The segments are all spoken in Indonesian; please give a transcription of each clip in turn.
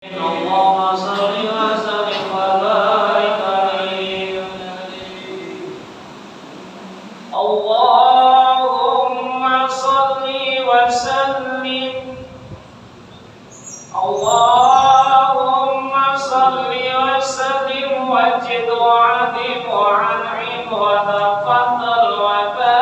اللهم صل وسلم وبارك عليه. اللهم صل وسلم اللهم صل وسلم وزد وعظم وانعم وتفضل وبارك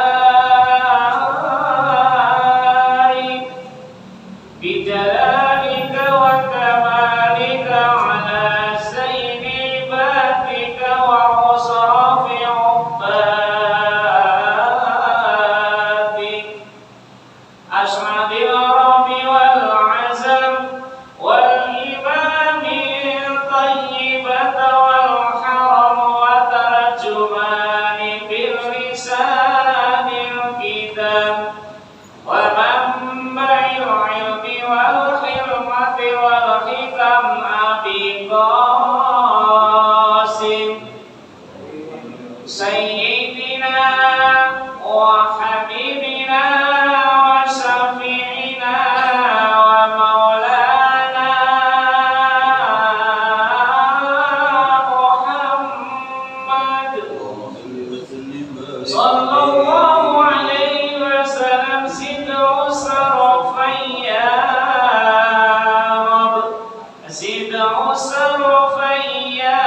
بجلالك وكمالك على سيد عبادك وأشرف عبادك أشهد الرب والعزم والإمام الطيبة والحرم وترجمان باللسان الكتاب ومنبع العلم والحكمة والحكم أبي قاسم سيدنا وحبيبنا وشفيعنا ومولانا محمد صلى الله عليه وسلم سد الشرفين يا رب سد الشرفين يا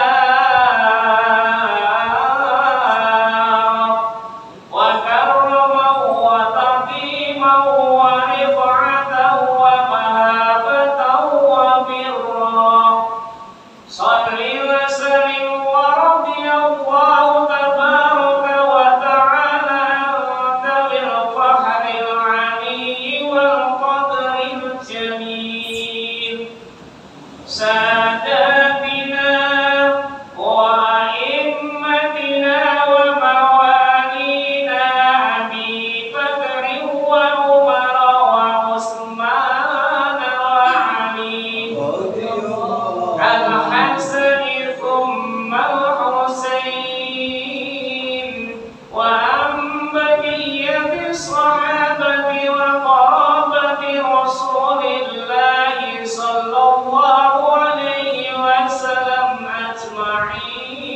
رب وكرما وتعظيما ورفعة ومهابة وبرا صل وسلم ورضي الله تبارك وتعالى عنك بالفخر العلي والقدر الجميل ساداتنا وأئمتنا وموالينا أبي بكر وعمر وعثمان وعلي الحسن ثم الحسين وعن بقية الصحابة وقرابة رسول الله صلى الله عليه وسلم أجمعين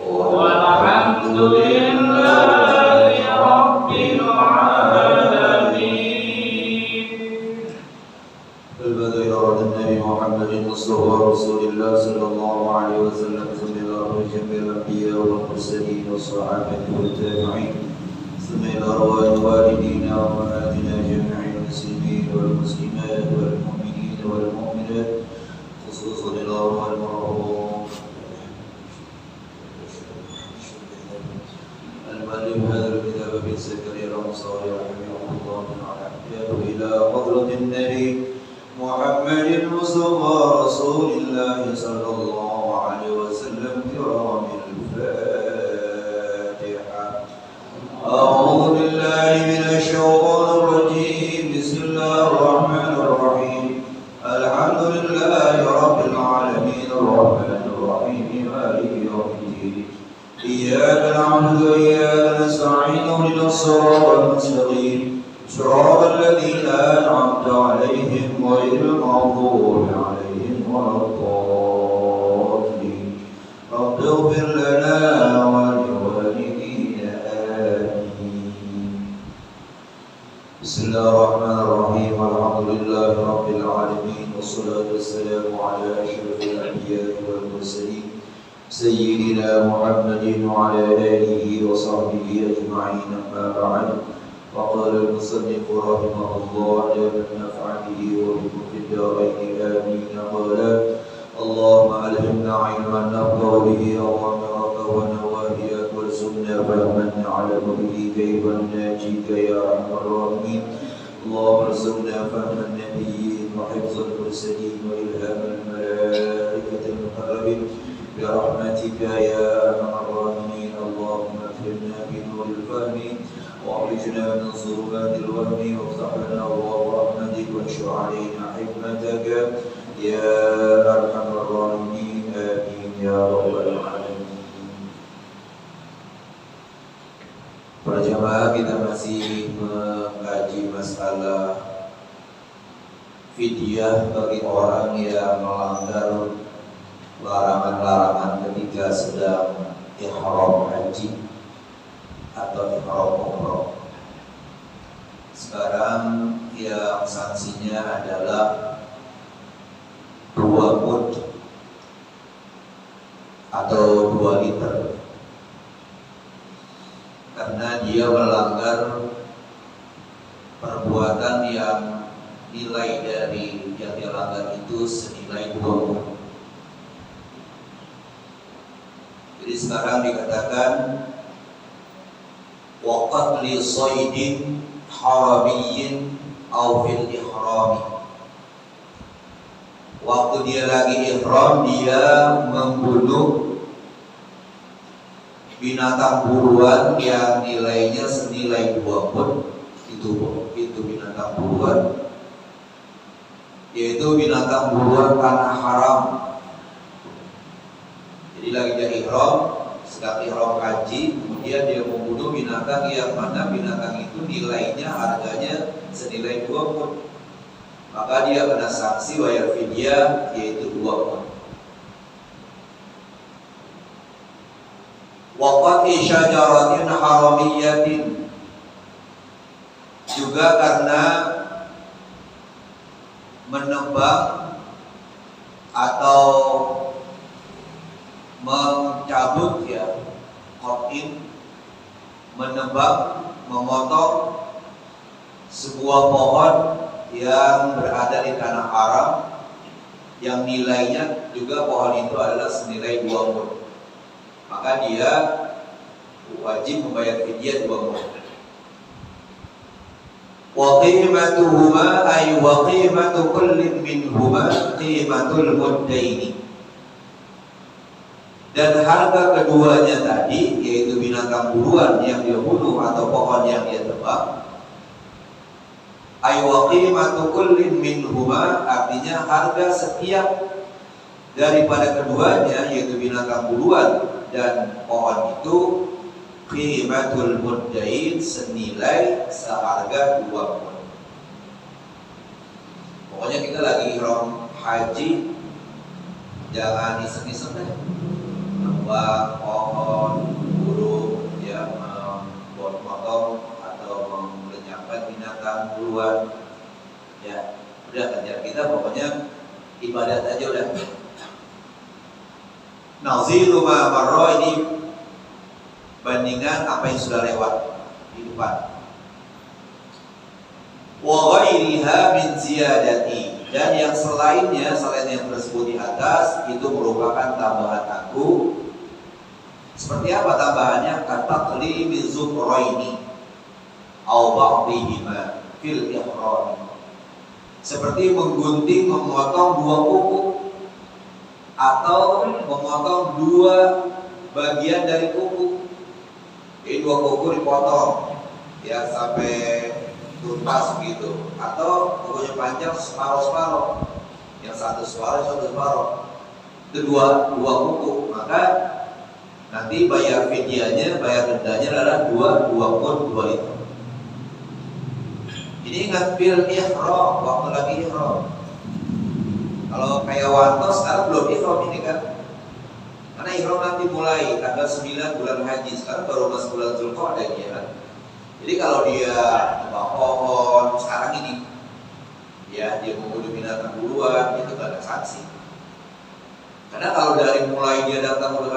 والحمد لله رب العالمين. البدء إرادة النبي محمد مصطفى رسول الله صلى الله عليه وسلم ثم إلى أرواح جميع الأنبياء والمرسلين والصحابة والتابعين ثم إلى أرواح والدينا وأمهاتنا جميع المسلمين والمسلمات والمؤمنين والمؤمنات خصوصا إلى أرواح المرحوم المؤلف هذا الكتاب في زكريا الأنصاري رحمه الله تعالى إلى حضرة النبي محمد المصطفى رسول الله صلى الله عليه وسلم كرام الفاتحة. أعوذ بالله من الشيطان الرجيم. بسم الله الرحمن الرحيم. الحمد لله رب العالمين الرحمن الرحيم مالك يوم الدين إياك نعبد وإياك نستعين اهدنا الصراط المستقيم صراط الذين أنعمت عليهم غير المغضوب عليهم ولا الضالين. رب اغفر لنا ولوالدينا آمين. بسم الله الرحمن الرحيم. الحمد لله رب العالمين والصلاة والسلام على أشرف الأنبياء والمرسلين سيدنا محمد وعلى آله وصحبه أجمعين. أما بعد وقال المصنف رحمه الله جل نفع به وبكم في الدارين آمين. قال اللهم ألهمنا علما نفقه به أوامرك ونواهيك وارزقنا فهما نعلم به كيف نناجيك يا أرحم الراحمين. اللهم ارزقنا فهم النبيين وحفظ المرسلين وإلهام الملائكة المقربين برحمتك يا أرحم الراحمين. اللهم اكرمنا بنور الفهم وأخرجنا من ظلمات الوهم وافتح لنا أبواب رحمتك وانشر علينا حكمتك يا أرحم الراحمين. آمين يا رب العالمين. Para jamaah, kita masih mengkaji masalah fidyah bagi orang yang melanggar larangan-larangan ketika sedang ihram haji atau ihram umrah. Sekarang yang sanksinya adalah 2 mud atau 2 liter karena dia melanggar perbuatan yang nilai dari yang dia langgar itu senilai 2 mud. Jadi sekarang dikatakan waqad li saydin harabiyyin aw fil ihrami. Waktu dia lagi ihram, dia membunuh binatang buruan yang nilainya senilai 2 mud. Itu binatang buruan, yaitu binatang buruan tanah haram. Jadi lagi dia ihram, sedang ihram haji, kemudian dia membunuh binatang yang mana binatang itu nilainya, harganya senilai 2 mud. Maka dia kena sanksi bayar fidyah, yaitu 2 mud. Waqati syajaratin haramiyatin, juga karena menebang atau mencabut qat'in, menebang, memotong sebuah pohon yang berada di tanah haram yang nilainya juga pohon itu adalah senilai 2 mud. Maka dia wajib membayar fidyah 2 mud. Wa qimatuhuma ay wa qimatu kullin minhuma qimatul muddaini. Dan harga keduanya tadi, yaitu binatang buruan yang dia bunuh atau pohon yang dia tebang, ay wa qimatu kullin minhuma, artinya harga setiap daripada keduanya, yaitu binatang buruan dan pohon itu, qimatul muddain, senilai seharga 2 mud. Pokoknya kita lagi ihram haji, jangan iseng-iseng deh nembang pohon, burung, memotong atau melenyapkan binatang buruan. Ya, udah kerja kita pokoknya ibadat aja udah. Nazilu ma marra, ini bandingan apa yang sudah lewat di depan. Wa ghairiha min ziyadati, dan yang selainnya, selain yang tersebut di atas, itu merupakan tambahan aku. Seperti apa tambahannya? Kataqli bizufraini aw ba'dihima fil ihram, seperti menggunting, memotong 2 kuku atau memotong 2 bagian dari kuku. Jadi 2 kuku dipotong ya sampai tuntas gitu, atau kukunya panjang separuh-separuh, yang satu separuh, itu dua kuku. Maka nanti bayar fidyahnya, bayar dendanya adalah 2 mud 2 liter. Ini ingat fil ihram, waktu lagi ihram. Kalau kayak Wanto sekarang belum ihram ini kan, karena ihram nanti mulai tanggal 9 bulan haji, sekarang baru masuk bulan Zulqa'dah dia kan. Jadi kalau dia tebang pohon sekarang ini, ya dia membunuh binatang buruan, itu gak ada sanksi. Karena kalau dari mulai dia datang udah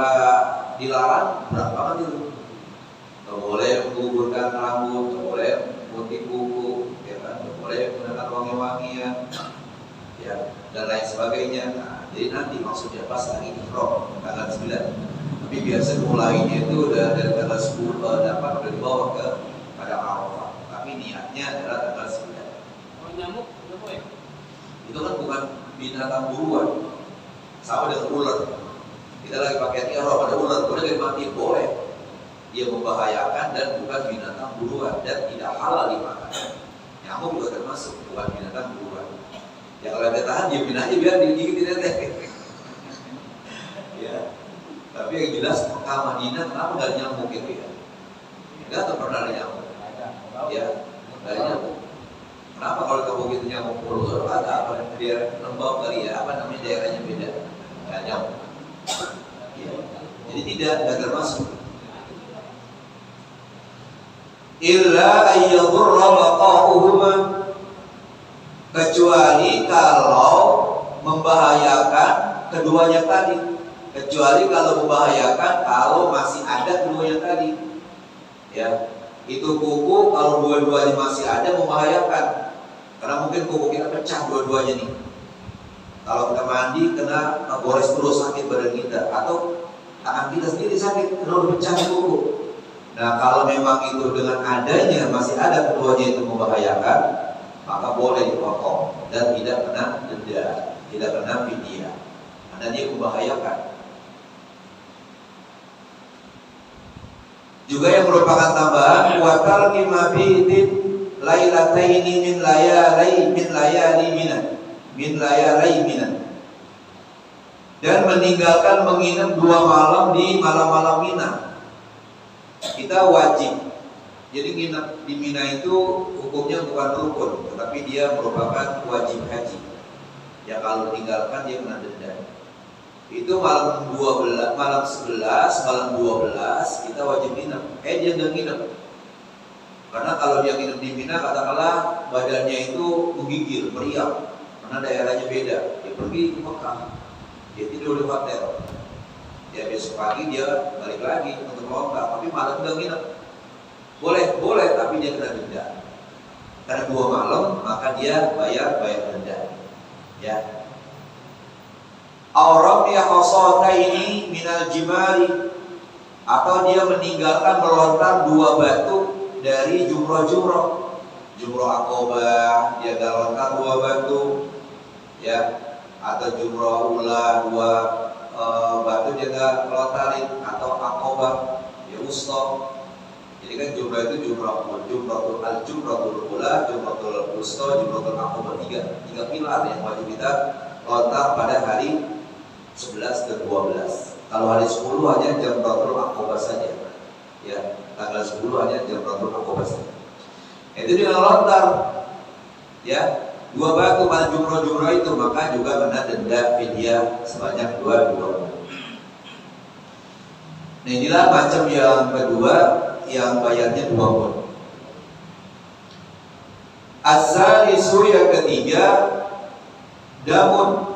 dilarang, berat banget itu. Gak boleh menggugurkan rambut, gak boleh putih kuku, ya kan, gak boleh menggunakan wangi-wangian, ya, dan lain sebagainya. Nah, jadi nanti maksudnya pas lagi ihram tanggal 9. Tapi biasa mulainya itu udah dari tanggal 10 dapat udah dibawa ke pada Arafah. Tapi niatnya adalah tanggal 9. Kalau nyamuk, apa ya? Itu kan bukan binatang buruan, sama dengan ular. Kita lagi pakai ihram, ada ular, boleh dimati, boleh. Dia membahayakan dan bukan binatang buruan dan tidak halal dimakan. Nyamuk juga termasuk, bukan binatang buruan. Ya kalau dia tahan, diamin aja biar digigit teteh. Ya. Tapi yang jelas Mekah Madinah kenapa nggak nyamuk gitu ya? Nggak tuh pernah ada nyamuk. Ya, nggak ada nyamuk. Kenapa kalau kamu gitu nyamuk puluh ada apa nyamuk. Ya. Jadi tidak termasuk. Illa ayyadurra baqa'uhuma, kecuali kalau membahayakan keduanya tadi. Kecuali kalau membahayakan kalau masih ada keduanya tadi. Ya, itu kuku kalau dua-duanya masih ada membahayakan. Karena mungkin kuku kita pecah dua-duanya nih. Kalau kita mandi kena gores terus sakit badan kita, atau tangan kita sendiri sakit karena udah pecah kuku. Nah, kalau memang itu dengan adanya masih ada keduanya itu membahayakan, maka boleh dipotong dan tidak kena denda, tidak kena fidyah, karena dia membahayakan. Juga yang merupakan tambahan, wa tarki mabitin lailataini min layali minan, dan meninggalkan menginap 2 malam di malam-malam Mina. Kita wajib. Jadi nginap di Mina itu hukumnya bukan rukun, tetapi dia merupakan wajib haji. Ya kalau tinggalkan dia kena denda. Itu malam 12, malam 11, malam 12 kita wajib nginap. Dia nggak nginap. Karena kalau dia nginap di Mina, katakanlah badannya itu menggigil, meriang, karena daerahnya beda. Dia pergi ke Mekah, dia tidur di hotel. Ya besok pagi dia balik lagi untuk melontar, tapi malam nggak nginep. Boleh, tapi dia kena denda. Karena 2 malam, maka dia bayar denda. Ya. Auram ya khosota ini minal jimari, atau dia meninggalkan melontar 2 batu dari jumroh Aqobah, dia gak lontar 2 batu, ya, atau jumroh ula 2 batu dia gak lontarin, atau Aqobah ya wusto. Jadi kan jumroh itu jumrohul ula, jumrohul wusto, jumrohul Aqobah, 3 pilar yang wajib kita lontar pada hari 11 dan 12. Kalau hari 10 hanya jumrohul Aqobah saja. Ya, tanggal 10 hanya jumrohul Aqobah saja. Itu dia lontar. Ya, 2 batu pada jumroh itu, maka juga kena denda fidyah sebanyak 2. Nah, inilah macam yang kedua yang bayarnya 2 pun. As-salisu yang ketiga, damun.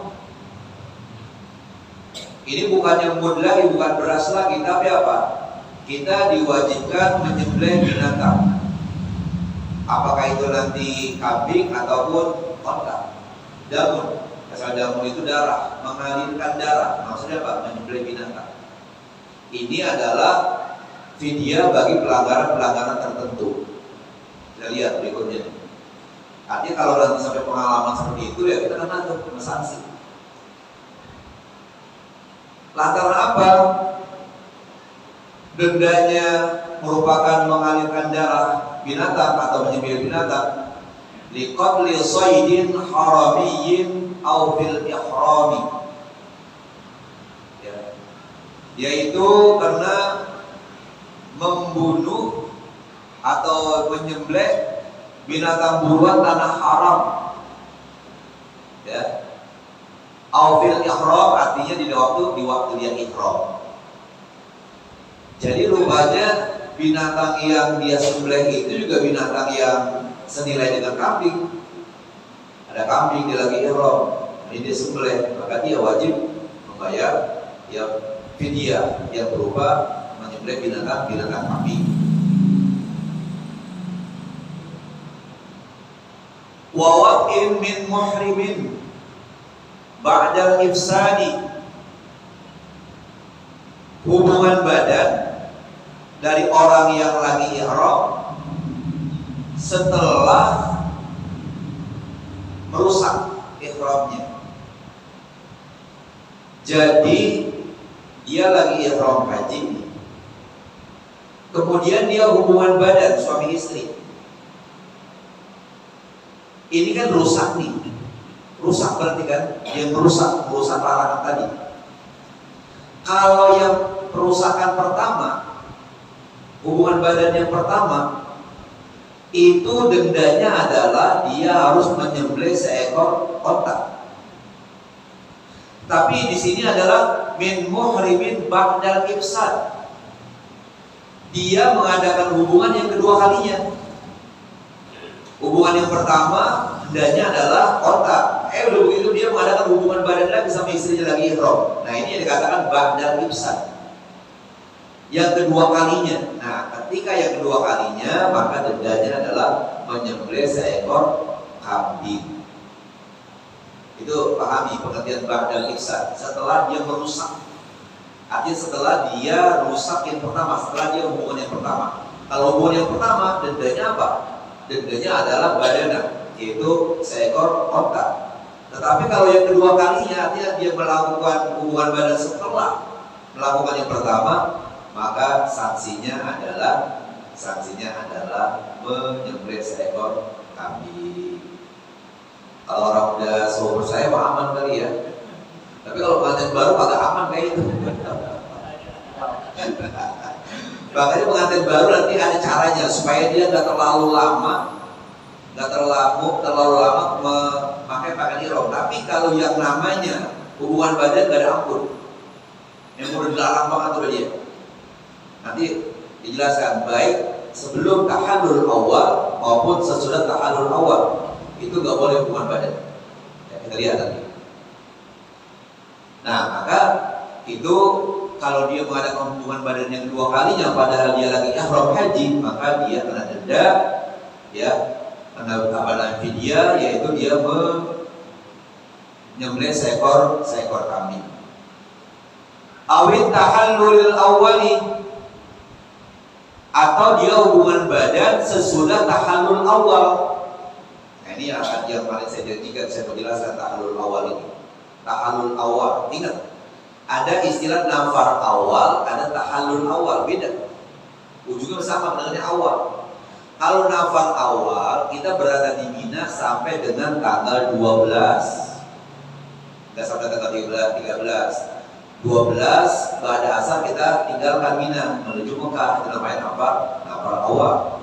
Ini bukan yang mud lagi, bukan beras lagi, tapi apa? Kita diwajibkan menyembelih binatang. Apakah itu nanti kambing ataupun onta. Damun, asal damun itu darah, mengalirkan darah. Maksudnya apa? Menyembelih binatang. Ini adalah fidyah bagi pelanggaran-pelanggaran tertentu. Kita lihat berikutnya. Artinya kalau nanti sampai pengalaman seperti itu, ya kita kena tuh sanksi. Lantaran apa? Dendanya merupakan mengalirkan darah binatang atau menyembelih binatang. Liqatli shaydin haramiyyin aw fil ihrami. Ya. Yaitu karena membunuh atau menyembelih binatang buruan tanah haram. Ya. Aw fil ihram artinya di waktu dia ihram. Jadi rupanya binatang yang dia sembelih itu juga binatang yang senilai dengan kambing. Ada kambing dia lagi ihram, ini dia sembelih, maka dia wajib membayar ya fidyah yang berupa menyembelih binatang kambing. Wa waqin min muhrimin ba'dal ifsadi, hubungan badan dari orang yang lagi ihram setelah merusak ihramnya. Jadi dia lagi ihram haji, kemudian dia hubungan badan suami istri. Ini kan rusak nih. Rusak berarti kan yang merusak larangan tadi. Kalau yang perusakan pertama, hubungan badan yang pertama, itu dendanya adalah dia harus menyembelih seekor onta. Tapi di sini adalah min muhrimin ba'dal ibsad. Dia mengadakan hubungan yang kedua kalinya. Hubungan yang pertama hendaknya adalah kontak. Udah begitu dia mengadakan hubungan badan lagi sama istrinya lagi ihram. Nah ini yang dikatakan ba'dal ibsad. Yang kedua kalinya. Nah ketika yang kedua kalinya maka dendanya adalah menyembelih seekor kambing. Itu pahami pengertian ba'dal ibsad. Setelah dia merusak. Artinya setelah dia rusak yang pertama, setelah dia hubungan yang pertama. Kalau hubungan yang pertama, dendanya apa? Dendanya adalah badana, yaitu seekor onta. Tetapi kalau yang kedua kalinya, artinya dia melakukan hubungan badan setelah melakukan yang pertama, maka sanksinya adalah menyembelih seekor kambing. Kalau orang udah seumur saya mah aman kali ya. Tapi kalau pengantin baru agak aman kayak itu. Makanya pengantin baru nanti ada caranya supaya dia nggak terlalu lama memakai pakaian ihram. Tapi kalau yang namanya hubungan badan nggak ada ampun, yang udah dilarang banget tuh dia. Nanti dijelaskan baik sebelum tahallul awal maupun sesudah tahallul awal itu nggak boleh hubungan badan. Ya, kita lihat nanti. Nah maka itu kalau dia mengadakan hubungan badan yang kedua kalinya padahal dia lagi ihram haji, maka dia kena denda, ya, kena fidyah, yaitu dia menyembelih seekor kambing. Awit tahallul awali, atau dia hubungan badan sesudah tahallul awal. Nah, ini yang paling saya janjikan, saya menjelaskan tahallul awal ini. Tahallul awal, ingat, ada istilah nafar awal, ada tahallul awal, beda. Ujungnya sama dengannya awal. Kalau nafar awal, kita berada di Mina sampai dengan tanggal 12. Tidak sampai tanggal 13. 12 pada asar kita tinggalkan Mina menuju Mekah. Itu namanya nafar awal.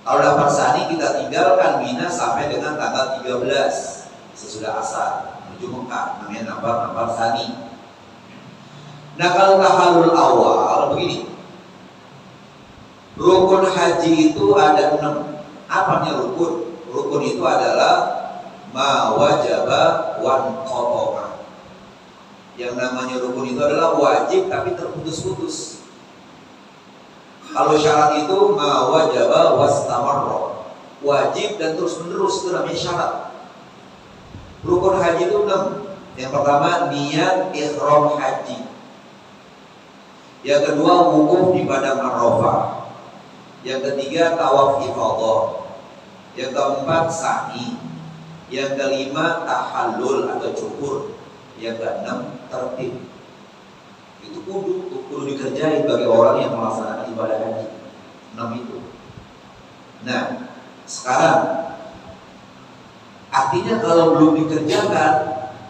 Kalau nafar sani kita tinggalkan Mina sampai dengan tanggal 13 sesudah asar menuju Mekah, namanya nafar sani. Nah kalau tahallul awal begini, rukun haji itu ada 6. Apanya rukun? Rukun itu adalah ma wajaba wan qata'a. Yang namanya rukun itu adalah wajib tapi terputus-putus. Kalau syarat itu ma wajaba wastamarra, wajib dan terus menerus, itu namanya syarat. Rukun haji itu 6. Yang pertama niat ihram haji. Yang kedua wukuf di padang Arafah. Yang ketiga tawaf ifadah. Yang keempat sa'i. Yang kelima tahallul atau cukur. Yang keenam tertib. Itu kudu dikerjain bagi orang yang melaksanakan ibadah haji. 6 itu. Nah, sekarang artinya kalau belum dikerjakan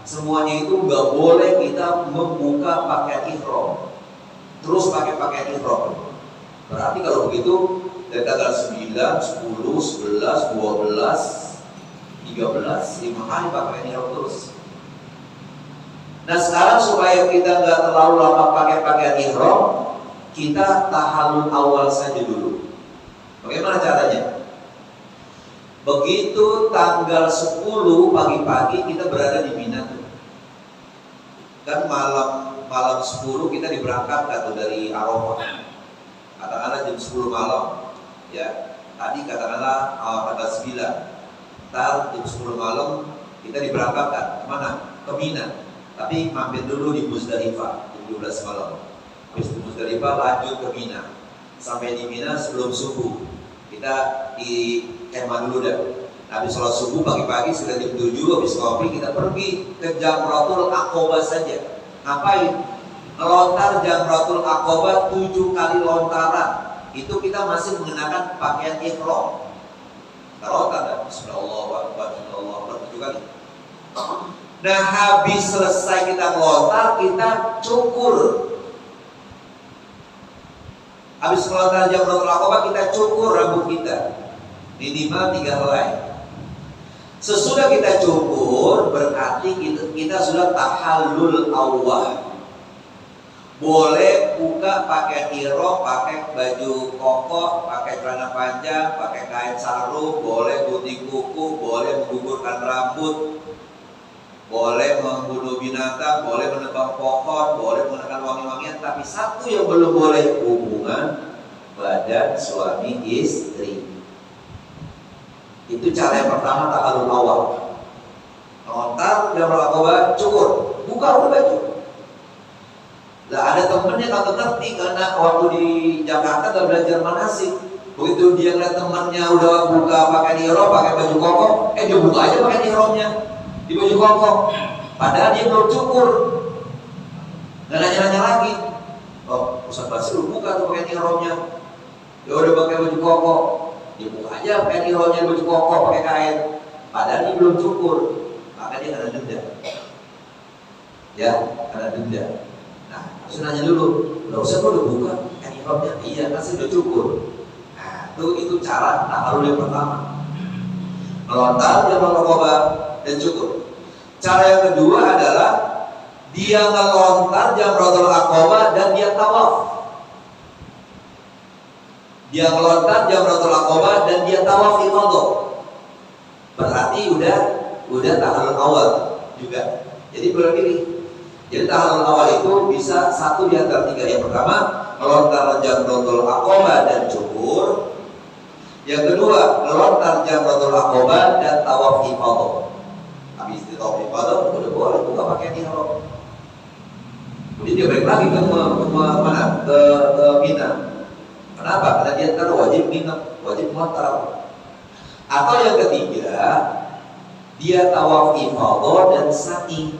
semuanya itu nggak boleh kita membuka pakaian ihram terus pakai pakaian ihram. Berarti kalau begitu dari tanggal 9, 10, 11, 12, 13, 5 hari pakaian ihram terus. Nah sekarang supaya kita nggak terlalu lama pakai pakaian ihram, kita tahallul awal saja dulu. Bagaimana caranya? Begitu tanggal 10 pagi-pagi kita berada di Mina tuh. Dan malam 10 kita diberangkatkan tuh dari Arafah. Katakanlah jam 10 malam. Ya, tadi katakanlah tanggal 9. Ntar jam 10 malam kita diberangkatkan kemana? Ke Mina. Tapi mampir dulu di Muzdalifah jam 12 malam. Habis di Muzdalifah lanjut ke Mina. Sampai di Mina sebelum subuh. Kita di kemah dulu dah. Habis sholat subuh pagi-pagi sudah jam 7, habis ngopi kita pergi ke Jamratul Aqabah saja. Ngapain? Melontar Jamratul Aqabah 7 kali lontaran. Itu kita masih mengenakan pakaian ihram. Kita lontar dah. Bismillahirrahmanirrahim 7 kali. Nah habis selesai kita melontar, kita cukur. Habis melontar Jamratul Aqabah kita cukur rambut kita minimal 3 helai. Sesudah kita cukur cukur berarti kita sudah tahallul awal. Boleh buka pakai ihram, pakai baju koko, pakai celana panjang, pakai kain sarung, boleh gunting kuku, boleh menggugurkan rambut, boleh membunuh binatang, boleh menebang pohon, boleh menggunakan wangi-wangian. Tapi satu yang belum boleh, hubungan badan suami istri. Itu cara yang pertama, tahallul awal. Lontar, jamratul aqabah, cukur, buka baju. Lah ada temennya kagak ngerti karena waktu di Jakarta gak belajar manasik. Begitu dia ngeliat temannya udah buka pakai ihram, pakai baju koko, dia buka aja pakai ihramnya di baju koko. Padahal dia belum cukur. Gak nanya-nanya lagi. Oh, Ustaz Basri lu buka tuh pakai ihramnya. Dia udah pakai baju koko, dia buka aja pakai ihramnya baju koko pakai kain. Padahal dia belum cukur. Maka dia kena denda. Ya, kena denda. Nah, harus nanya dulu, nggak usah kok udah buka kan ihramnya? Iya, kan saya udah cukur. Nah, itu cara tahallul yang pertama. Melontar, jamratul aqabah dan cukur. Cara yang kedua adalah dia ngelontar jamratul aqabah dan dia tawaf. Dia ngelontar jamratul aqabah dan dia tawaf ifadah. Berarti udah tahallul awal juga. Jadi boleh pilih. Jadi tahallul awal itu bisa satu di antara tiga. Yang pertama, melontar jamratul aqabah dan cukur. Yang kedua, melontar jamratul aqabah dan tawaf ifadah. Habis itu tawaf ifadah udah boleh buka pakai ihram. Kemudian dia balik lagi ke mana? Ke Mina. Kenapa? Karena dia kan wajib Mina, wajib melontar. Atau yang ketiga, dia tawaf ifadah dan sa'i.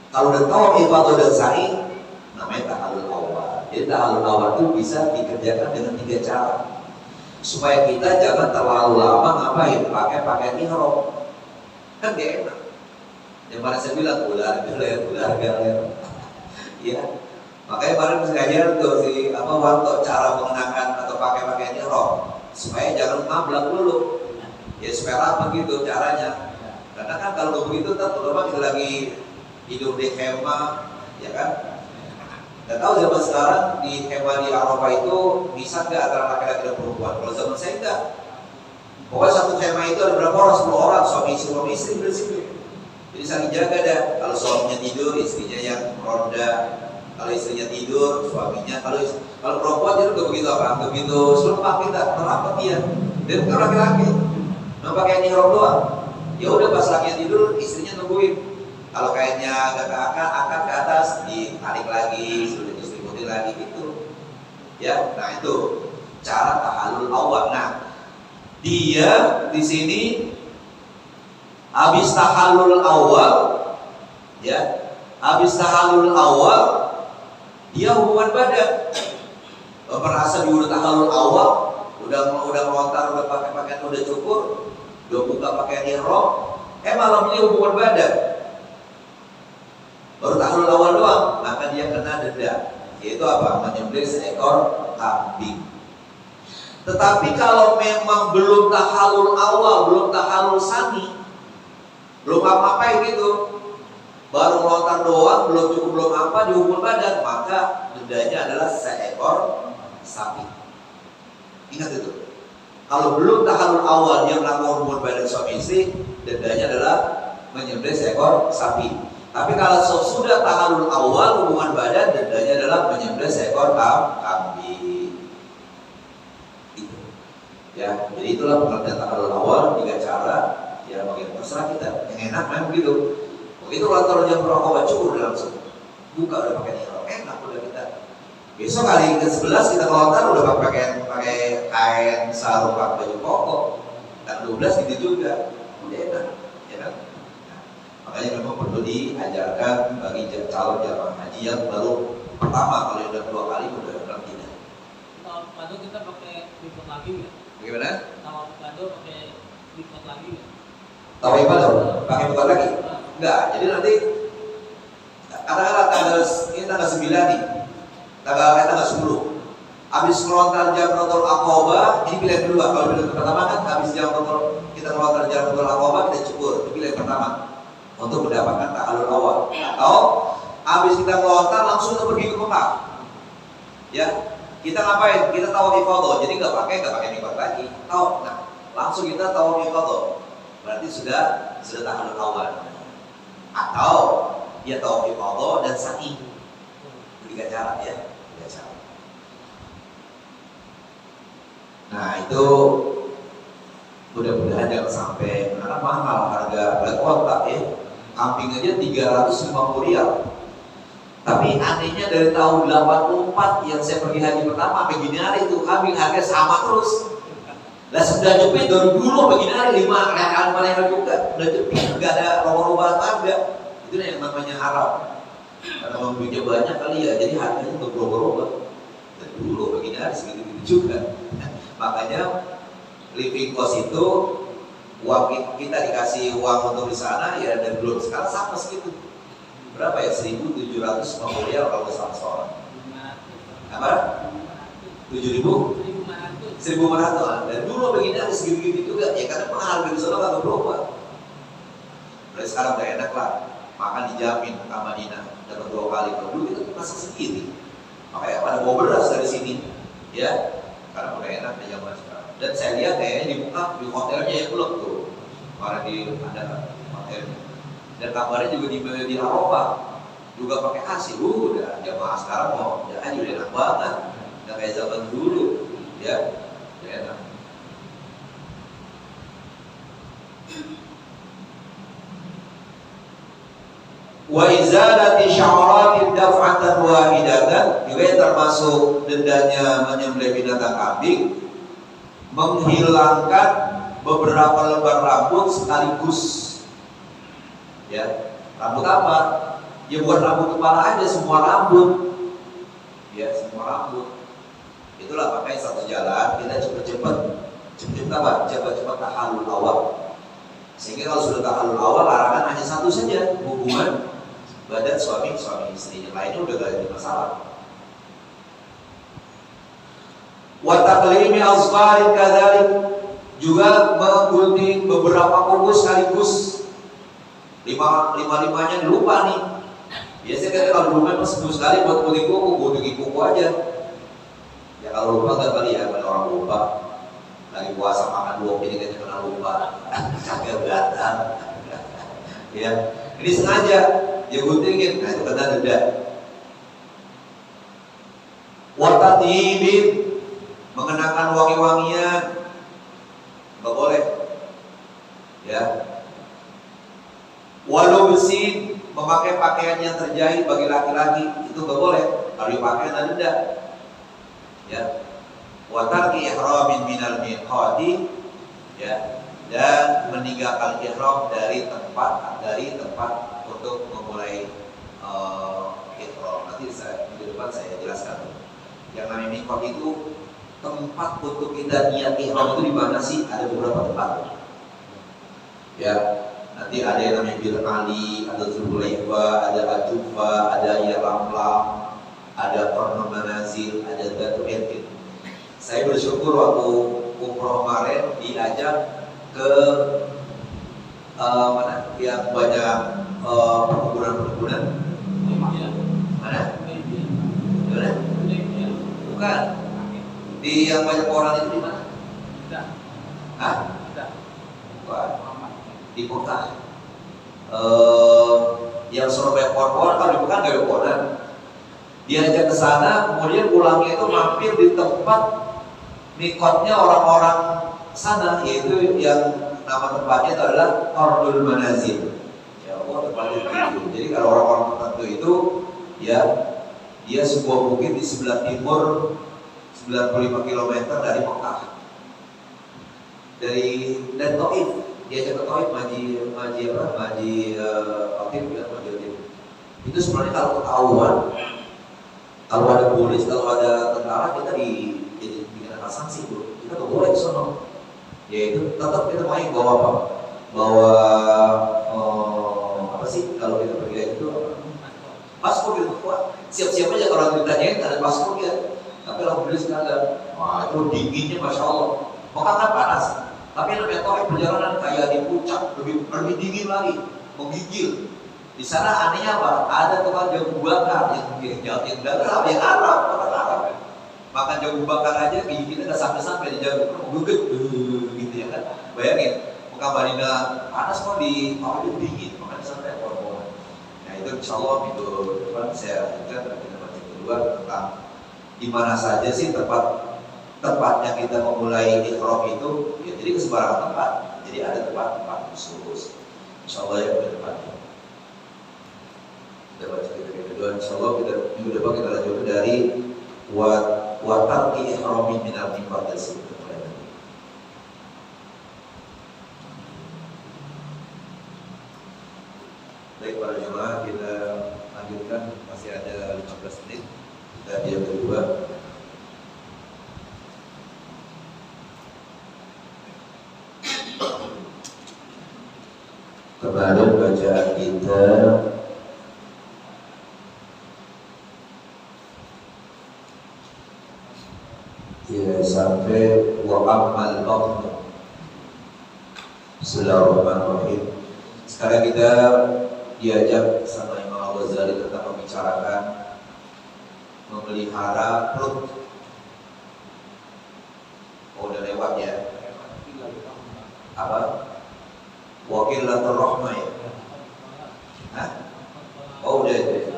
Kalau udah tawaf ifadah dan sa'i, namanya tahallul awal. Jadi tahallul awal itu bisa dikerjakan dengan tiga cara. Supaya kita jangan terlalu lama ngapain pakai ihram. Kan gak enak. Yang mana saya bilang ular galer. Iya. Makanya kemarin sengaja tuh si Wanto cara mengenakan atau pakai ihram supaya jangan ngablak dulu. Ya supaya lama gitu caranya. Karena kan kalau begitu tentu kita lagi hidup di kemah, ya kan? Gak tahu zaman sekarang di kemah di Arafah itu bisa nggak antara laki-laki dan perempuan? Kalau zaman saya enggak. Pokoknya satu kemah itu ada berapa orang? 10 orang, suami istri bersih. Jadi saling jaga dah. Kalau suaminya tidur, istrinya yang ronda. Kalau istrinya tidur, suaminya. Kalau perempuan dia udah begitu apa? Begitu selepak kita, merapat dia. Dia bukan laki-laki. Mau pakai ihram doang. Ya udah pas lakinya tidur, istrinya nungguin. Kalau kainnya agak angkat ke atas, ditarik lagi, sudah diselimuti lagi gitu. Ya, nah itu cara tahallul awal. Nah, dia di sini habis tahallul awal, ya, habis tahallul awal, dia hubungan badan. Merasa dia udah tahallul awal, udah melontar, udah pakai pakaian, udah cukur, udah buka pakai ihram, malam ini hubungan badan. Baru tahallul awal doang, maka dia kena denda. Yaitu apa? Menyembelih seekor kambing. Tetapi kalau memang belum tahallul awal, belum tahallul sani, belum apa-apa gitu, baru melontar doang, belum cukup, belum apa, dihukum badan, maka dendanya adalah seekor sapi. Ingat itu. Kalau belum tahallul awal dia melakukan hubungan badan suami istri, dendanya adalah menyembelih seekor sapi. Tapi kalau sudah tahallul awal hubungan badan, dendanya adalah menyembelih seekor kambing. Itu. Ya, jadi itulah pengertian tahallul awal, 3 cara. Ya, bagian terserah kita. Yang enak memang gitu. Begitu kalau jamratul aqabah cukur langsung buka udah pakai ihram, enak udah kita. Besok hari ke-11 kita kelontar udah pakai kain sarung, pakai baju koko. Dan 12 gitu juga. Udah enak, ya kan? Makanya memang perlu diajarkan bagi calon jamaah haji yang baru pertama, kalau udah 2 kali udah tidak. Kalau kita pakai mikot lagi nggak? Bagaimana? Kalau kado pakai mikot lagi nggak? Tahu ibadah? Pakai mikot lagi? Enggak. Jadi nanti katakanlah tanggal 9 nih, tanggal 10. Habis melontar jamratul aqabah, ini pilihan kedua. Kalau pilihan pertama kan habis jamratul kita kita keluar dari Jannatul Aqabah, kita cukur, itu pilihan pertama untuk mendapatkan tahallul awal. Atau habis kita melontar langsung kita pergi ke Mekah. Ya, kita ngapain? Kita tawaf ifadah, jadi nggak pakai mikot lagi. Nah, langsung kita tawaf ifadah, berarti sudah tahallul awal. Atau dia tawaf ifadah dan sa'i. Tiga cara ya, tiga cara. Nah itu mudah-mudahan jangan sampai, karena mahal harga kotak ya. Kambing aja 350 riyal. Tapi anehnya dari tahun 84 yang saya pergi haji pertama sampai gini hari itu kambing harga sama terus. Lah sudah jepit dari dulu sampai gini hari 5 riyal juga. Udah jepit, nggak ada rombongan harga. Itu yang namanya Arab. Karena duitnya banyak kali ya, jadi harganya berubah-ubah. Dan dulu begini hari segitu-gitu juga. Makanya living cost itu uang kita dikasih uang untuk di sana ya dari dulu sekarang sama segitu. Berapa ya? 1.750 riyal kalau salah seorang. Apa? 7.000? 1.500. Dan dulu begini hari segitu-gitu juga ya, karena mahal di sana nggak berubah. Dari sekarang udah enak lah, makan dijamin ke Madinah dapat 2 kali. Kalau dulu kita masak sendiri, makanya pada bawa beras dari sini ya, karena udah enak di zaman sekarang. Dan saya lihat kayaknya di Mekah di hotelnya ya belum tuh, karena di ada hotelnya. Dan kabarnya juga di Arafah juga pakai AC. Udah jamaah sekarang mau ya kan udah enak banget, nggak kayak zaman dulu ya, udah enak. Wa izalati sya'ratin daf'atan wahidatan, juga termasuk dendanya menyembelih binatang kambing, menghilangkan beberapa lembar rambut sekaligus. Ya, rambut apa? Ya bukan rambut kepala aja, semua rambut. Ya, semua rambut. Itulah makanya satu jalan kita cepat-cepat apa? Cepat-cepat tahallul awal. Sehingga kalau sudah tahallul awal, larangan hanya satu saja, hubungan badan suami istri, yang lainnya udah gak ada masalah. Wa taqlimi azfarin kadzalik, juga menggunting beberapa kuku sekaligus. Lima-limanya lupa nih. Biasanya kan kalau dulu memang seminggu sekali buat gunting kuku aja. Ya kalau lupa nggak kali ya, ada orang lupa. Lagi puasa makan 2 piring aja pernah lupa. Kagak gatal. Ya, ini sengaja dia guntingin, nah itu kena denda. Watatibin, mengenakan wangi-wangian, nggak boleh. Ya. Walau besi, memakai pakaian yang terjahit bagi laki-laki itu nggak boleh. Kalau dipakai ada denda. Ya. Watarki ihramin minal miqati, ya, dan meninggalkan ihram dari tempat untuk memulai ihram. Nanti di depan saya jelaskan. Yang namanya miqat itu tempat untuk kita niat ihram itu di mana sih? Ada beberapa tempat. Ya, nanti ada yang namanya Bir Ali, ada Zulhulaifa, ada Al-Jufa, ada Yalamlam, ada Qarnul Manazil, ada Batu Yakin. Saya bersyukur waktu umroh kemarin diajak ke mana yang banyak perkebunan. Mana? Mana? Bukan. Di yang banyak orang itu di mana? Hah? Bukan. Di kota. Yang Surabaya Pohon-Pohon, kalau bukan gak ada pohonan. Diajak ke sana, kemudian pulangnya itu mampir di tempat mikotnya orang-orang sana, yaitu yang nama tempatnya itu adalah Qarnul Manazil. Ya Allah, tempatnya itu. Jadi kalau orang-orang tertentu itu, ya, dia sebuah bukit di sebelah timur 95 km dari Mekah. Dan Taif, diajak ke Taif Maji Otif. Itu sebenarnya kalau ketahuan, kalau ada polis, kalau ada tentara, kita dikenakan sanksi, bro. Kita nggak boleh ke sana. Ya itu tetap kita main bawa apa? Bawa apa sih? Kalau kita pergi itu paspor gitu. Wah, siap-siap aja kalau ditanyain ada paspor ya. Tapi alhamdulillah sekarang ada. Wah itu dinginnya masya Allah. Mekah kan panas. Tapi namanya tauhid perjalanan kayak di puncak, lebih dingin lagi, menggigil. Di sana anehnya apa? Ada tukang jagung bakar yang dalam yang Arab, orang Arab. Makan jagung bakar aja giginya nggak sampai di jagung, gugut gitu ya kan? Bayangin, muka Madinah panas kok di tauhid dingin, makanya sampai pohon. Nah itu insya Allah minggu depan saya lanjutkan kita baca kedua tentang di mana saja sih tempatnya kita memulai ihram itu, ya jadi ke sembarangan tempat. Jadi ada tempat khusus. Insya Allah ya minggu depan. Kita baca kita kedua. Insya Allah kita minggu depan kita lanjutkan dari watarki ihrami minal miqat tersebut. Baik para jemaah, kita lanjutkan, masih ada 15 menit. Kita yang kedua. Kemarin bacaan kita ya sampai wa amal batn. Bismillahirrahmanirrahim. Sekarang kita diajak sama Imam Al-Ghazali tentang membicarakan memelihara perut. Oh udah lewat ya. Apa? Wakilatul rahmah ya. Hah? Oh udah itu.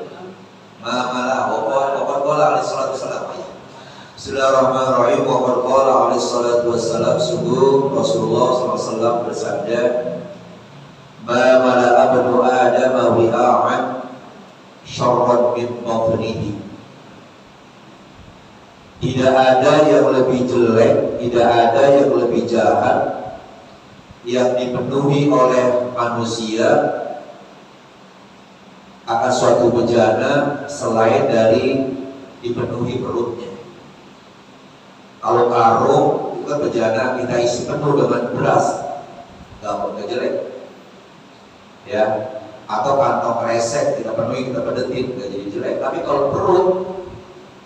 Mamalah waqad qala alaihi salatu wassalam. Bismillahirrahmanirrahim. Waqad qala alaihi salatu wassalam, sungguh Rasulullah SAW bersabda, ma mala'a ibnu Adam wi'a'an syarran min batnihi. Tidak ada yang lebih jelek, tidak ada yang lebih jahat yang dipenuhi oleh manusia akan suatu bejana selain dari dipenuhi perutnya. Kalau karung itu kan bejana kita isi penuh dengan beras, nggak jelek. Ya, atau kantong kresek kita penuhi, kita pedetin, nggak jadi jelek. Tapi kalau perut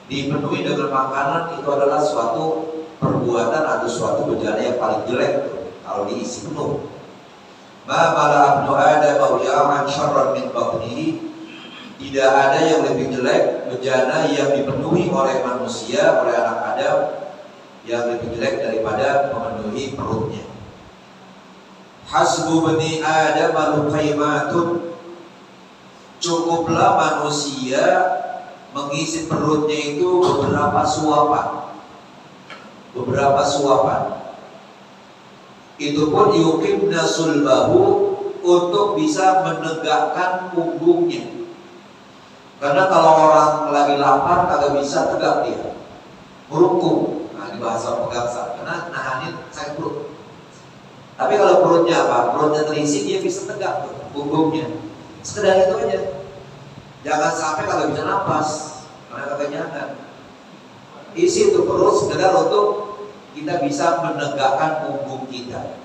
dipenuhi dengan makanan, itu adalah suatu perbuatan atau suatu bejana yang paling jelek kalau diisi penuh. Ma mala'a ibnu Adam wi'a'an syarran min batnihi. Tidak ada yang lebih jelek bejana yang dipenuhi oleh manusia, oleh anak Adam, yang lebih jelek daripada memenuhi perutnya. Hasbu bani Adam luqaimatun. Cukuplah manusia mengisi perutnya itu beberapa suapan. Itu pun yuqimna sulbahu, untuk bisa menegakkan punggungnya. Karena kalau orang lagi lapar kagak bisa tegak dia, merungkung. Nah ini bahasa pegangsa, karena nahanin sakit perut. Tapi kalau perutnya apa? Perutnya terisi, dia bisa tegak tuh, punggungnya. Sekedar itu aja. Jangan sampai kalau bisa napas, karena kekenyangan. Isi itu perut sekedar untuk kita bisa menegakkan punggung kita.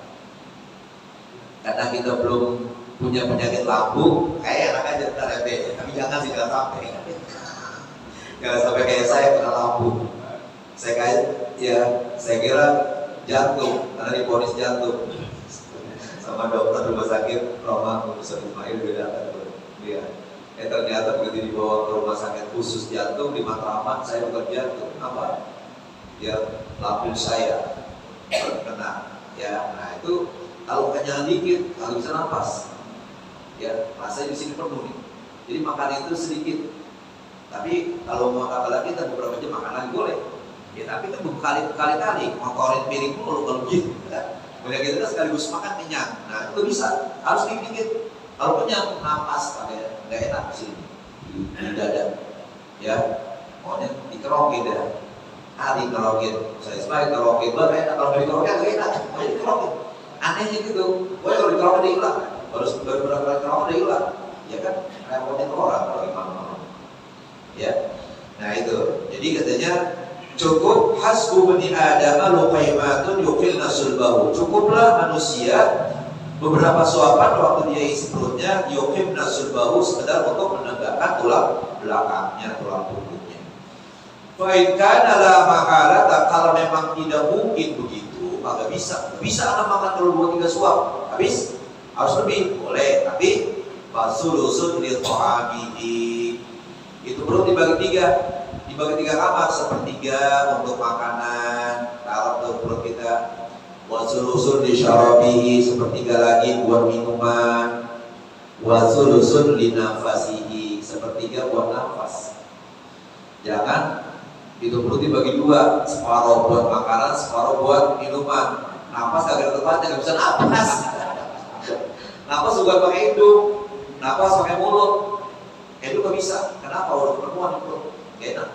Karena kita belum punya penyakit lambung, kayak enak aja terlebih. Tapi jangan sih, jangan sampai. Jangan sampai kayak saya kena lambung. Saya kira jantung, karena diponis jantung. Sama dokter rumah sakit Roma Ustaz Ismail beda dia. Ternyata begitu dibawa ke rumah sakit khusus jantung di Matraman, saya bukan jantung, apa? Ya lambung saya kena. Ya, nah itu kalau kenyang dikit, kalau bisa nafas. Ya, rasanya di sini penuh nih. Jadi makan itu sedikit. Tapi kalau mau makan lagi, kita beberapa jam makan lagi boleh. Ya, tapi kan berkali-kali ngotorin piring mulu kalau gitu. Boleh gitu kan sekaligus makan kenyang. Nah, itu bisa. Harus dikit-dikit. Kalau kenyang, nafas pakai nggak enak di sini di dada. Ya, pokoknya dikerokin deh. Dikerokin. Saya Ismail kerokin, baru enak. Kalau nggak dikerokin nggak enak. Ayo dikerokin. Anehnya gitu. Pokoknya kalau dikerokin dia hilang. Baru beberapa kali kerokin dia hilang. Ya kan, repotnya ke orang kalau imam. Ya, nah itu. Jadi katanya cukup hasbu bani Adam luqaimatun yuqilna sulbahu. Cukuplah manusia beberapa suapan waktu dia isi perutnya, yuqimna sulbahu, sekedar untuk menegakkan tulang belakangnya, tulang punggungnya. Fa in kana la mahalata, kalau memang tidak mungkin begitu, Agak bisa. Bisa anak makan kalau 2-3 suap. Habis? Harus lebih? Boleh. Tapi fasulusun li ta'amihi. Itu perlu dibagi 3. Dibagi 3 kamar, sepertiga untuk makanan, taruh ke perut kita. Wasulusun li syarabihi, sepertiga lagi buat minuman. Wasulusun li nafasihi, sepertiga buat nafas. Jangan itu perlu dibagi 2, separuh buat makanan, separuh buat minuman. Nafas agak tempatnya, nggak bisa nafas. Nafas juga pakai hidung, nafas pakai mulut. Itu nggak bisa. Kenapa? Udah perempuan itu nggak enak.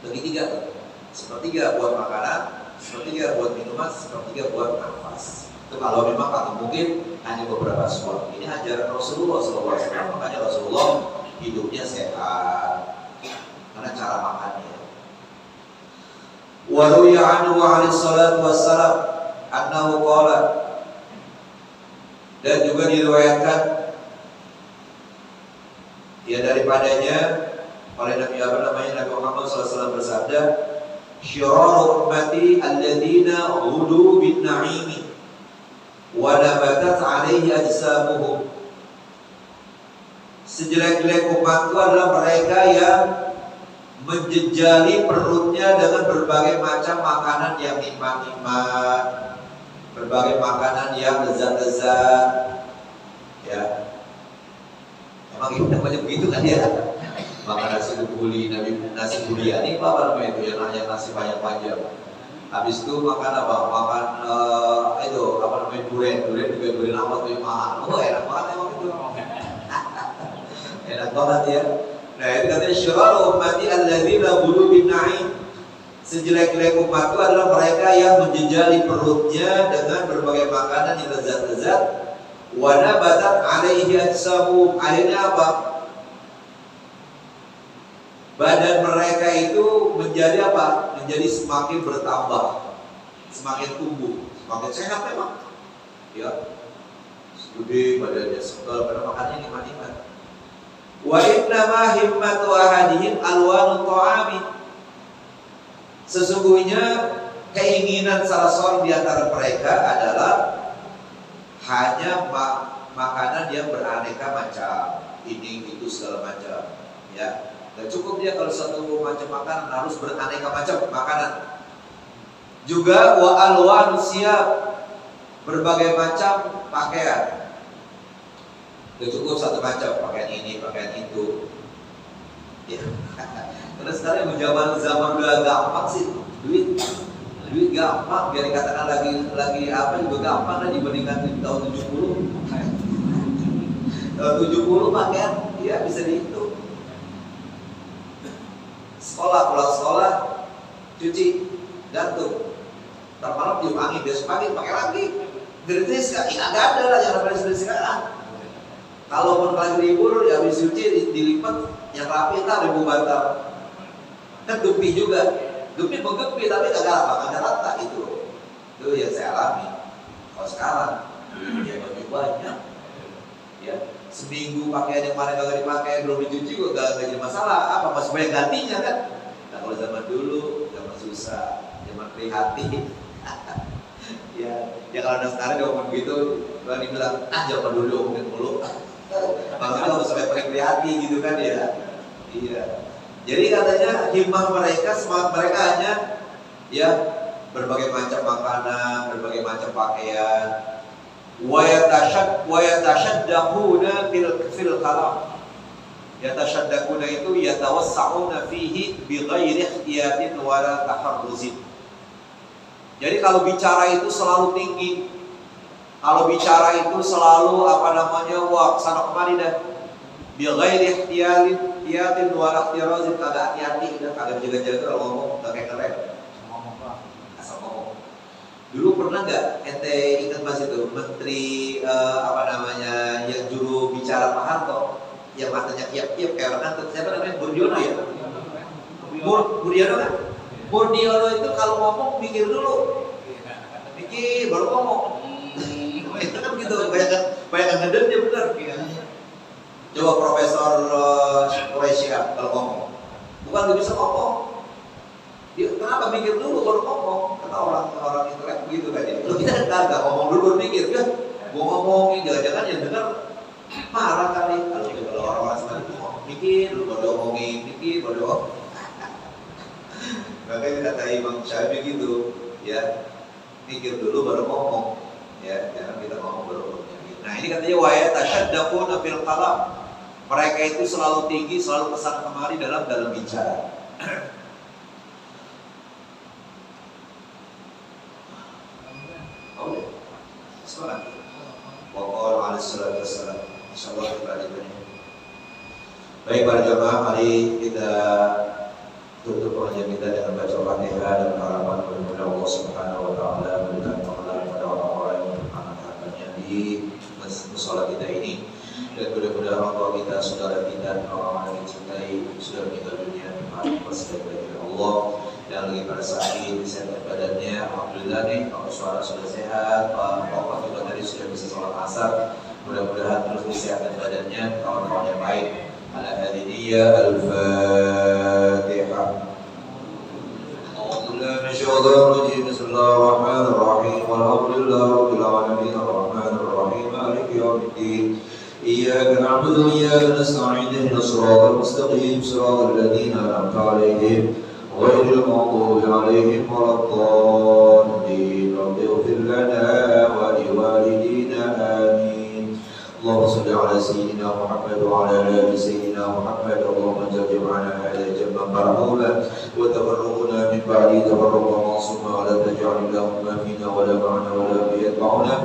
Bagi 3 tuh. Sepertiga buat makanan, sepertiga buat minuman, sepertiga buat nafas. Itu kalau memang kata mungkin hanya beberapa suap. Ini ajaran Rasulullah SAW. Makanya Rasulullah hidupnya sehat karena cara makannya. Wa ruwiya anhu alaihi salatu wassalam annahu qala, dan juga diriwayatkan ya daripadanya oleh Nabi Nabi Muhammad SAW bersabda, syiraru ummati alladziina ghudu bin na'imi wa nabatat alaihi ajsamuhum. Sejelek-jelek umatku adalah mereka yang menjejali perutnya dengan berbagai macam makanan yang nikmat-nikmat, berbagai makanan yang lezat-lezat. Ya, emang kita banyak begitu kan ya? Makan nasi kebuli, nasi buliani apa namanya itu yang nasi panjang-panjang. Habis itu makan apa? Makan itu apa namanya durian juga durian apa tuh yang mahal. Oh enak banget emang itu. Enak banget ya. Nah itu katanya syiraru ummati alladzina ghudu bin na'im. Sejelek-jelek umatku adalah mereka yang menjejali perutnya dengan berbagai makanan yang lezat-lezat. Wa nabatat alaihi ajsamuhum. Akhirnya apa? Badan mereka itu menjadi apa? Menjadi semakin bertambah, semakin tumbuh, semakin sehat memang. Ya, gede badannya, sebel pada makannya nikmat-nikmat. Wa innama himmatu ahadihim alwanu ta'ami. Sesungguhnya keinginan salah seorang di antara mereka adalah hanya makanan yang beraneka macam, ini itu segala macam, ya. Dan cukup dia kalau satu macam makanan harus beraneka macam makanan. Juga wa alwanu siyab, berbagai macam pakaian. Tidak cukup satu macam, pakaian ini, pakaian itu. Ya. Karena sekarang zaman udah gampang sih, duit gampang, biar dikatakan lagi apa juga gampang lah dibandingkan di tahun 70. Tahun 70 pakaian, ya bisa dihitung. Pulang sekolah, cuci, gantung. Ntar malam tiup angin, besok pagi pakai lagi. Gratis kan? Nggak ada lah yang namanya sekarang. Kalaupun lagi libur, ya habis cuci dilipat, yang rapi ntar 1000 bantal. Kan gepi juga, gepi menggepi tapi kagak rata itu. Itu yang saya alami. Kalau sekarang, ya lebih banyak. Ya, seminggu pakaian yang mana kagak dipakai belum dicuci juga gak jadi masalah. Apa masih banyak gantinya kan? Nah kalau zaman dulu, zaman susah, zaman prihatin. ya kalau sekarang dia ngomong begitu, kalau dibilang zaman dulu ngomongin mulu. Maksudnya kalau sampai paling prihatin gitu kan ya. Iya. Jadi katanya himmah mereka, semangat mereka hanya ya berbagai macam makanan, berbagai macam pakaian. Wa yatashaddaquna fil kalam. Yatashaddaquna itu yatawassa'una fihi bighairi ihtiyatin wala taharruzin. Jadi kalau bicara itu selalu tinggi. Kalau bicara itu selalu wah sana kemari dah. Bighairi ihtiyatin wala taharruzin, kagak hati-hati udah kagak jaga-jaga kalau ngomong kagak keren. Asal ngomong. Dulu pernah nggak ente ingat mas itu menteri yang juru bicara Pak Harto yang matanya kiap-kiap kayak orang ngantuk, siapa namanya? Budiono ya? Budiono kan? Budiono itu kalau ngomong mikir dulu, mikir baru ngomong. Itu kan gitu, banyak ngeden dia benar. Coba Profesor Quraisy kalau ngomong, bukan nggak bisa ngomong. Dia kenapa mikir dulu baru ngomong? Rata-rata orang intelek begitu kan ya. Kalau kita kagak ngomong dulu berpikir, ya gua ngomongin jangan-jangan yang dengar marah kali. Kalau orang-orang seperti itu mikir dulu baru ngomongin, mikir baru. Makanya kata Imam Syafi'i gitu, ya mikir dulu baru ngomong, ya jangan kita ngomong baru ngomong. Nah ini katanya wa yatashaddaquna fil kalam. Mereka itu selalu tinggi, selalu kesana kemari dalam bicara. Oh ya, semangat. Waqala alaihi salatu wassalam. Insyaallah kita lanjutnya. Baik para jamaah, mari kita tutup pengajian kita dengan baca Fatihah dan harapan mudah-mudahan Allah Subhanahu wa taala memberikan pahala kepada orang-orang yang bermanfaatnya di musala kita ini. Dan mudah-mudahan orang tua kita, saudara kita, orang-orang yang dicintai sudah meninggal dunia dengan persetujuan Allah. Dan lagi pada saat ini sehat badannya, alhamdulillah nih, kalau suara sudah sehat, Bapak juga tadi sudah bisa sholat asar. Mudah-mudahan terus disehatan badannya, kawan-kawan yang baik. Ala hadiniya al-Fatihah. Alhamdulillah, Bismillahirrahmanirrahim. Bismillahirrahmanirrahim. Alhamdulillahirabbil alamin. Arrahmanirrahim. Maliki yaumiddin. إياك نعبد وإياك نستعين اهدنا الصراط المستقيم صراط الذين أنعمت عليهم غير المغضوب عليهم ولا الضالين رب اغفر لنا ولوالدينا آمين اللهم صل على سيدنا محمد وعلى آل سيدنا محمد اللهم اجعل جمعنا هذا جمعا مرحوما وتفرقنا من بعده تفرقا معصوما ولا تجعل اللهم فينا ولا معنا ولا يتبعنا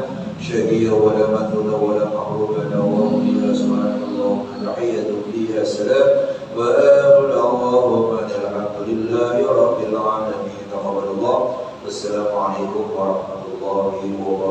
شهيا ولا مذنونا ولا محروما اللهم إنا سبحانك اللهم تحية فيها سلام وآخر دعواهم أن الحمد لله رب العالمين. تقبل الله. والسلام عليكم ورحمة الله وبركاته.